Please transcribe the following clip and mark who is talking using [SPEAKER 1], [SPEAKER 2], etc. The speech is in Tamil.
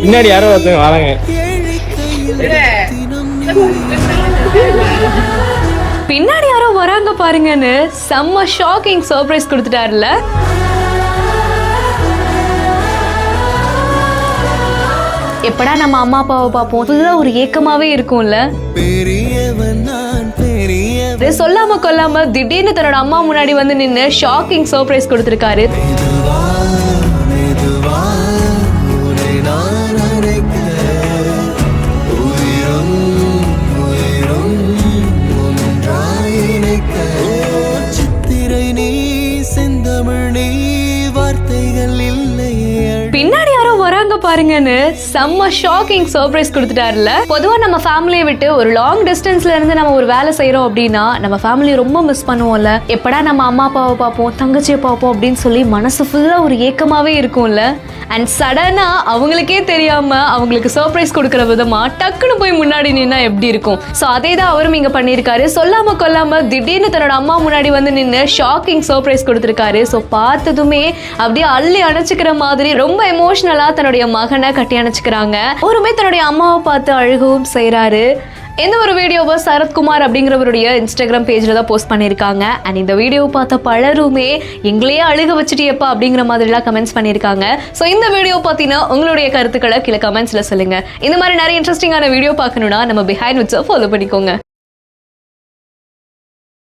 [SPEAKER 1] பின்னாடி யாரோ ஒருத்தங்க வராங்க.
[SPEAKER 2] பின்னாடி யாரோ வராங்க பாருங்கன்னு செம்ம ஷாக்கிங் சர்ப்ரைஸ் கொடுத்துட்டாருல. எப்படா நம்ம அம்மா அப்பாவை பார்ப்போம், ஃபுல்லா ஒரு ஏக்கமாவே இருக்கும்ல. சொல்லாம கொல்லாம திடீர்னு தன்னோட அம்மா முன்னாடி வந்து நின்று ஷாக்கிங் சர்ப்ரைஸ் கொடுத்திருக்காரு. பின்னாடி யாரோ வராங்க பாருங்கன்னு செம்ம ஷாக்கிங் சர்ப்ரைஸ் கொடுத்துட்டாருல. பொதுவா நம்ம ஃபேமிலியை விட்டு ஒரு லாங் டிஸ்டன்ஸ்ல இருந்து நம்ம ஒரு வேலை செய்யறோம் அப்படின்னா நம்ம ஃபேமிலி ரொம்ப மிஸ் பண்ணுவோம்ல. எப்படா நம்ம அம்மா அப்பாவை பார்ப்போம், தங்கச்சியை பார்ப்போம் அப்படின்னு சொல்லி மனசு ஃபுல்லா ஒரு ஏக்கமாவே இருக்கும்ல. அண்ட் சடனா அவங்களுக்கே தெரியாம அவங்களுக்கு சர்ப்ரைஸ் கொடுக்கற விதமா டக்குன்னு போய் முன்னாடி நின்னா எப்படி இருக்கும். சோ அதே தான் அவரும் இங்க பண்ணிருக்காரு. சொல்லாம கொல்லாம திடீர்னு தன்னோட அம்மா முன்னாடி வந்து நின்று ஷாக்கிங் சர்ப்ரைஸ் கொடுத்திருக்காரு. சோ பார்த்ததுமே அப்படியே அள்ளி அணைச்சுக்கிற மாதிரி ரொம்ப எமோஷனலா தன்னுடைய மகனை கட்டி அணைச்சுக்கிறாங்க. ஒருமே தன்னுடைய அம்மாவை பார்த்து அழுகவும் செய்யறாரு. இந்த ஒரு வீடியோவை சரத்குமார் அப்படிங்கிறவருடைய இன்ஸ்டாகிராம் பேஜ்ல தான் போஸ்ட் பண்ணியிருக்காங்க. அண்ட் இந்த வீடியோவை பார்த்த பலருமே எங்களையே அழுக வச்சுட்டியப்பா அப்படிங்கிற மாதிரிலாம் கமெண்ட்ஸ் பண்ணியிருக்காங்க. ஸோ இந்த வீடியோ பார்த்தீங்கன்னா உங்களுடைய கருத்துக்களை கீழே கமெண்ட்ஸ்ல சொல்லுங்க. இந்த மாதிரி நிறைய இன்ட்ரெஸ்டிங்கான வீடியோ பார்க்கணும்னா நம்ம பிஹைண்ட் விட்ஸை ஃபாலோ பண்ணிக்கோங்க.